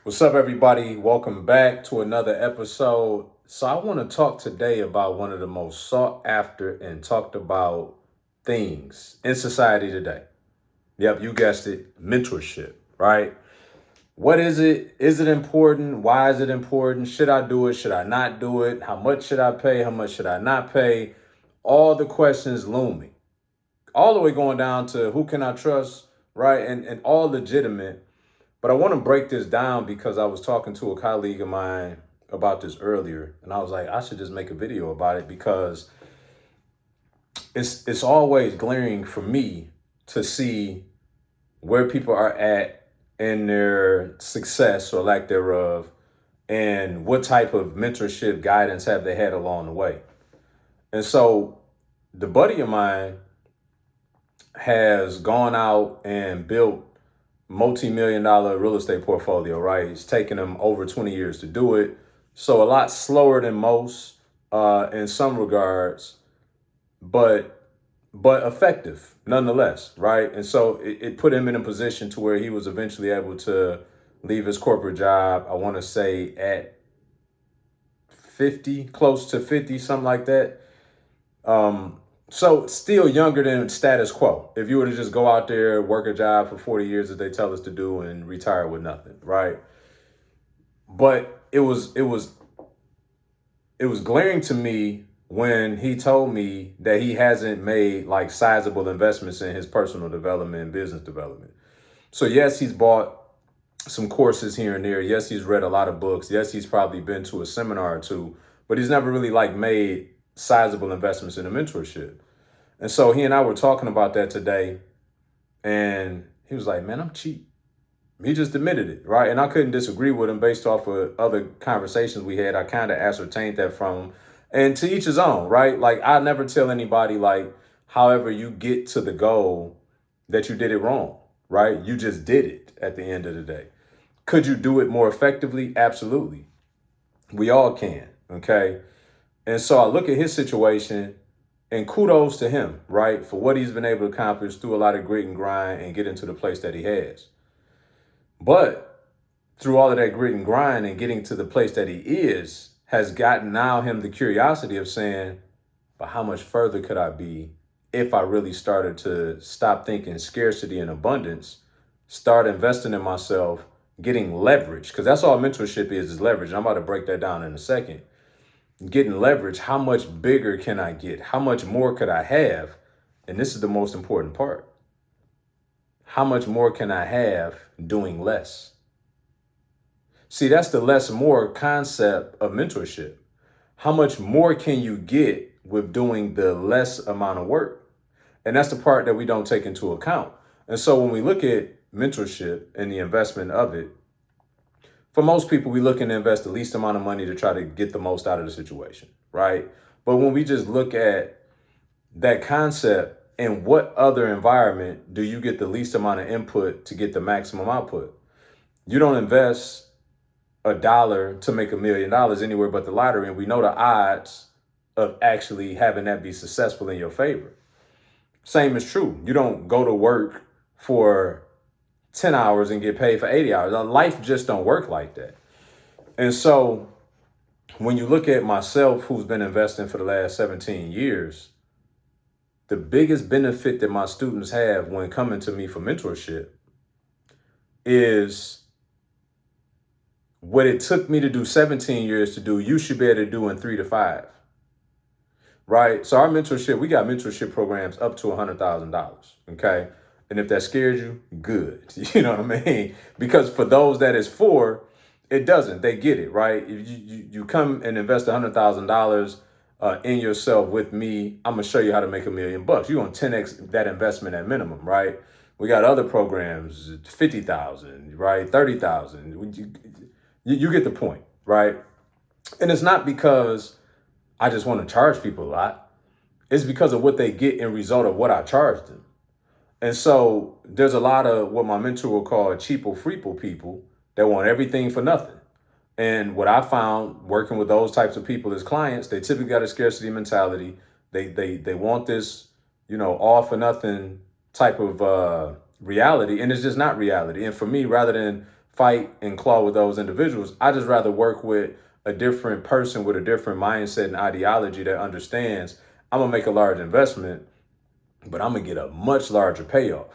What's up, everybody? Welcome back to another episode. So, I want to talk today about one of the most sought after and talked about things in society today. Yep, you guessed it, mentorship, right? What is it? Is it important? Why is it important? Should I do it? Should I not do it? How much should I pay? How much should I not pay? All the questions looming, all the way going down to who can I trust, right? And all legitimate. But I want to break this down because I was talking to a colleague of mine about this earlier, and I was like, I should just make a video about it because it's always glaring for me to see where people are at in their success or lack thereof, and what type of mentorship guidance have they had along the way. And so the buddy of mine has gone out and built multi-million dollar real estate portfolio, right? It's taken him over 20 years to do it. So a lot slower than most in some regards, but effective nonetheless, right? And so it put him in a position to where he was eventually able to leave his corporate job, I want to say at 50, close to 50, something like that. So still younger than status quo. If you were to just go out there, work a job for 40 years as they tell us to do and retire with nothing, right? But it was glaring to me when he told me that he hasn't made like sizable investments in his personal development and business development. So yes, he's bought some courses here and there. Yes, he's read a lot of books. Yes, he's probably been to a seminar or two, but he's never really like made sizable investments in a mentorship. And so he and I were talking about that today, and he was like, man, I'm cheap. He just admitted it, right? And I couldn't disagree with him based off of other conversations we had. I kind of ascertained that from him. And to each his own, right? Like, I never tell anybody, like, however you get to the goal, that you did it wrong, right? You just did it at the end of the day. Could you do it more effectively? Absolutely. We all can, okay? And so I look at his situation, and kudos to him, right? For what he's been able to accomplish through a lot of grit and grind and get into the place that he has. But through all of that grit and grind and getting to the place that he is, has gotten now him the curiosity of saying, but how much further could I be if I really started to stop thinking scarcity and abundance, start investing in myself, getting leverage? Because that's all mentorship is leverage. I'm about to break that down in a second. Getting leverage, how much bigger can I get? How much more could I have? And this is the most important part. How much more can I have doing less? See, that's the less more concept of mentorship. How much more can you get with doing the less amount of work? And that's the part that we don't take into account. And so when we look at mentorship and the investment of it, for most people, we looking to invest the least amount of money to try to get the most out of the situation, right? But when we just look at that concept, in what other environment do you get the least amount of input to get the maximum output? You don't invest $1 to make $1,000,000 anywhere but the lottery, and we know the odds of actually having that be successful in your favor. Same is true. You don't go to work for 10 hours and get paid for 80 hours. Life just don't work like that. And so when you look at myself, who's been investing for the last 17 years, the biggest benefit that my students have when coming to me for mentorship is what it took me to do 17 years to do, you should be able to do in 3 to 5. Right? So our mentorship, we got mentorship programs up to $100,000. Okay. And if that scares you, good. You know what I mean? Because for those that is for, it doesn't. They get it, right? If you come and invest $100,000 in yourself with me, I'm gonna show you how to make $1,000,000. You're gonna 10x that investment at minimum, right? We got other programs, 50,000, right? 30,000. You get the point, right? And it's not because I just want to charge people a lot. It's because of what they get in result of what I charge them. And so there's a lot of what my mentor will call cheapo freepo people that want everything for nothing. And what I found working with those types of people as clients, they typically got a scarcity mentality. They want this, all for nothing type of reality, and it's just not reality. And for me, rather than fight and claw with those individuals. I just rather work with a different person with a different mindset and ideology that understands I'm gonna make a large investment, but I'm gonna get a much larger payoff,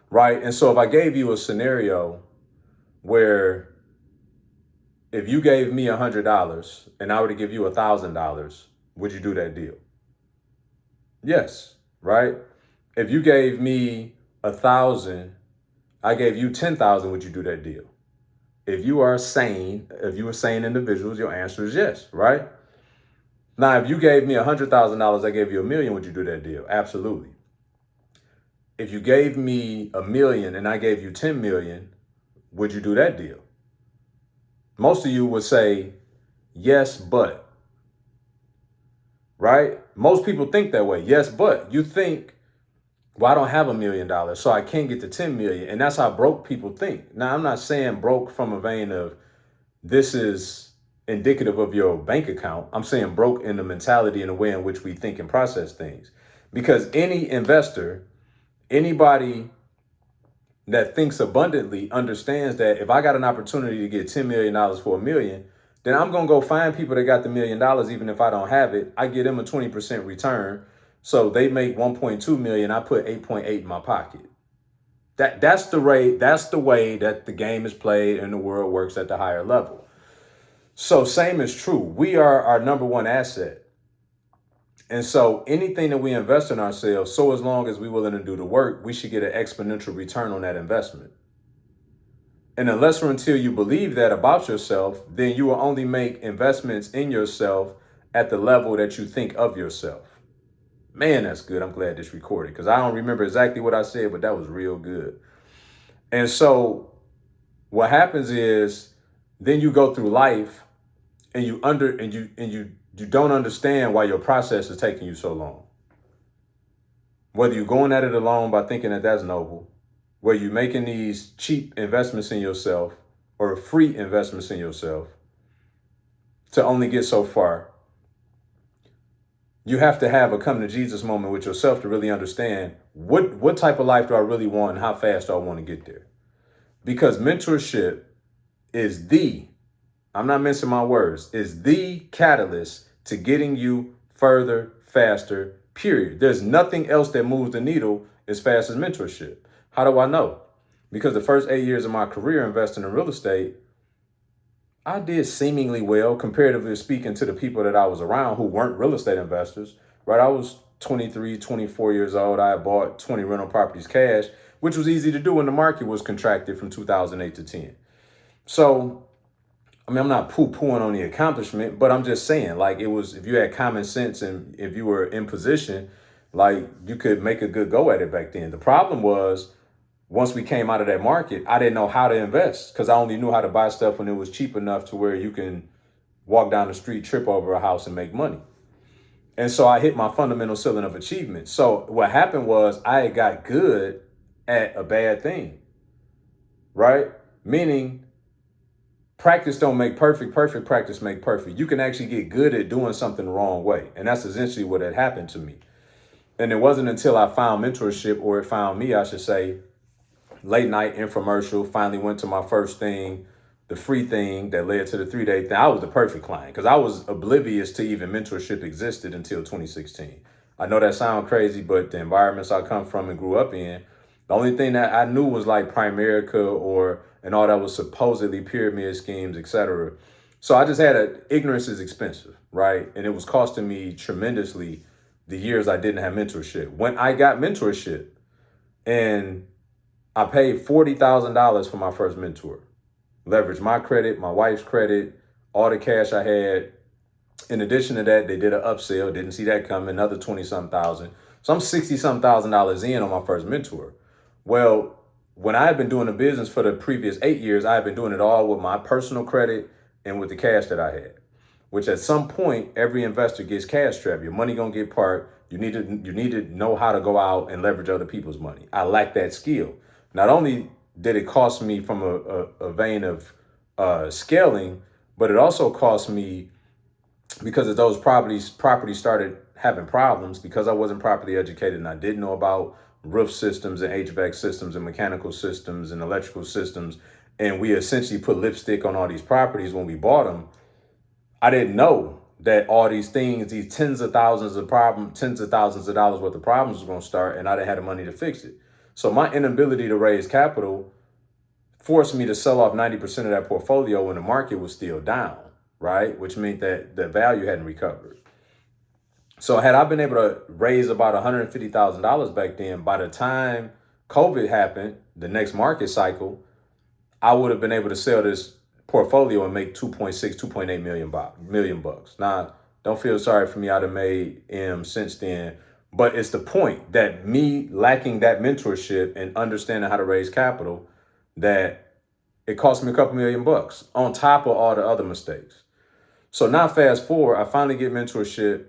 right? And so if I gave you a scenario where if you gave me $100 and I were to give you $1,000, would you do that deal? Yes, right? If you gave me 1,000, I gave you 10,000, would you do that deal? If you are sane, if you are sane individuals, your answer is yes, right? Now, if you gave me $100,000, I gave you $1 million, would you do that deal? Absolutely. If you gave me $1 million and I gave you 10 million, would you do that deal? Most of you would say yes, but, right? Most people think that way. Yes, but you think, well, I don't have $1 million, so I can't get to 10 million. And that's how broke people think. Now, I'm not saying broke from a vein of this is indicative of your bank account. I'm saying broke in the mentality and the way in which we think and process things. Because any investor, anybody that thinks abundantly understands that if I got an opportunity to get $10 million for $1 million, then I'm going to go find people that got the $1 million, even if I don't have it. I get them a 20% return. So they make 1.2 million. I put 8.8 in my pocket. That's the way that the game is played and the world works at the higher level. So same is true. We are our number one asset. And so anything that we invest in ourselves, so as long as we're willing to do the work, we should get an exponential return on that investment. And unless or until you believe that about yourself, then you will only make investments in yourself at the level that you think of yourself. Man, that's good. I'm glad this recorded because I don't remember exactly what I said, but that was real good. And so what happens is then you go through life and you don't understand why your process is taking you so long. Whether you're going at it alone by thinking that that's noble, whether you're making these cheap investments in yourself or free investments in yourself to only get so far, you have to have a come to Jesus moment with yourself to really understand what type of life do I really want and how fast do I want to get there. Because mentorship is I'm not mincing my words, is the catalyst to getting you further, faster, period. There's nothing else that moves the needle as fast as mentorship. How do I know? Because the first 8 years of my career investing in real estate, I did seemingly well, comparatively speaking, to the people that I was around who weren't real estate investors, right? I was 23, 24 years old. I had bought 20 rental properties cash, which was easy to do when the market was contracted from 2008 to 10. So, I mean, I'm not poo-pooing on the accomplishment, but I'm just saying, like, it was, if you had common sense and if you were in position, like, you could make a good go at it back then. The problem was, once we came out of that market, I didn't know how to invest because I only knew how to buy stuff when it was cheap enough to where you can walk down the street, trip over a house and make money. And so I hit my fundamental ceiling of achievement. So what happened was I got good at a bad thing, right? Meaning practice don't make perfect, perfect practice make perfect. You can actually get good at doing something the wrong way. And that's essentially what had happened to me. And it wasn't until I found mentorship, or it found me, I should say, late night infomercial, finally went to my first thing, the free thing that led to the 3-day thing. I was the perfect client because I was oblivious to even mentorship existed until 2016. I know that sounds crazy, but the environments I come from and grew up in, the only thing that I knew was like Primerica and all that was supposedly pyramid schemes, etc. So I just had ignorance is expensive, right? And it was costing me tremendously the years I didn't have mentorship. When I got mentorship and I paid $40,000 for my first mentor. Leveraged my credit, my wife's credit, all the cash I had. In addition to that, they did an upsell. Didn't see that coming, another 20-something thousand. So I'm $60-something thousand in on my first mentor. Well, when I had been doing the business for the previous 8 years, I had been doing it all with my personal credit and with the cash that I had. Which at some point, every investor gets cash strapped. Your money gonna get parked. You need to know how to go out and leverage other people's money. I lack that skill. Not only did it cost me from a vein of scaling, but it also cost me because of those properties started having problems because I wasn't properly educated and I didn't know about roof systems and HVAC systems and mechanical systems and electrical systems. and we essentially put lipstick on all these properties when we bought them, I didn't know that all these things, these tens of thousands of dollars worth of problems was going to start, and I didn't have the money to fix it. So my inability to raise capital forced me to sell off 90% of that portfolio when the market was still down, right? Which meant that the value hadn't recovered. So had I been able to raise about $150,000 back then, by the time COVID happened, the next market cycle, I would have been able to sell this portfolio and make 2.8 million bucks. Now, don't feel sorry for me. I'd have made M since then. But it's the point that me lacking that mentorship and understanding how to raise capital, that it cost me a couple million bucks on top of all the other mistakes. So now fast forward, I finally get mentorship.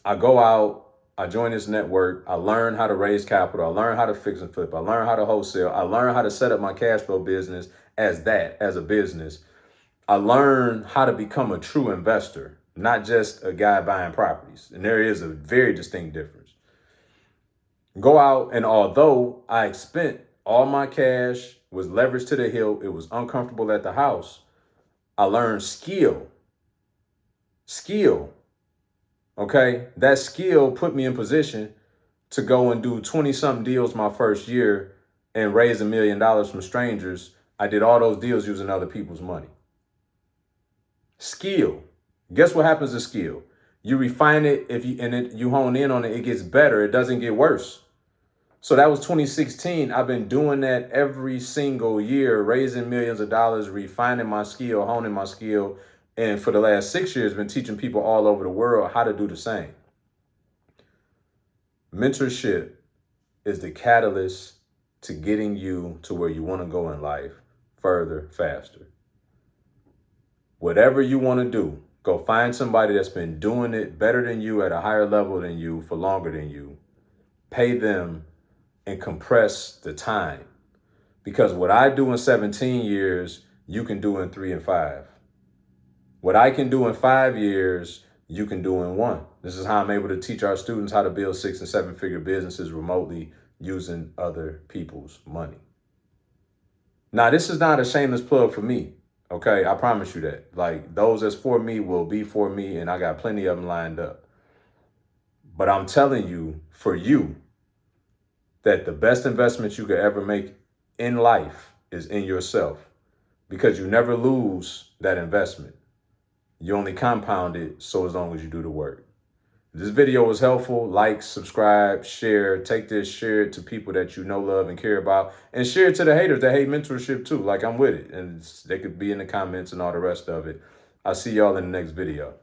I go out, I join this network, I learn how to raise capital, I learn how to fix and flip, I learn how to wholesale, I learn how to set up my cash flow business as a business. I learn how to become a true investor, not just a guy buying properties. And there is a very distinct difference. Go out, and although I spent all my cash, was leveraged to the hilt, it was uncomfortable at the house, I learned skill. Okay, that skill put me in position to go and do 20-something deals my first year and raise $1 million from strangers. I did all those deals using other people's money. Skill. Guess what happens to skill? You refine it, you hone in on it, it gets better. It doesn't get worse. So that was 2016. I've been doing that every single year, raising millions of dollars, refining my skill, honing my skill. And for the last 6 years, been teaching people all over the world how to do the same. Mentorship is the catalyst to getting you to where you want to go in life further, faster. Whatever you want to do, go find somebody that's been doing it better than you, at a higher level than you, for longer than you. Pay them and compress the time. Because what I do in 17 years, you can do in 3 and 5. What I can do in 5 years, you can do in 1. This is how I'm able to teach our students how to build 6- and 7-figure businesses remotely using other people's money. Now, this is not a shameless plug for me. Okay, I promise you that. Like, those that's for me will be for me, and I got plenty of them lined up. But I'm telling you, for you, that the best investment you could ever make in life is in yourself, because you never lose that investment. You only compound it so as long as you do the work. If this video was helpful, like, subscribe, share. Take this, share it to people that you know, love, and care about. And share it to the haters that hate mentorship too. Like, I'm with it. And they could be in the comments and all the rest of it. I'll see y'all in the next video.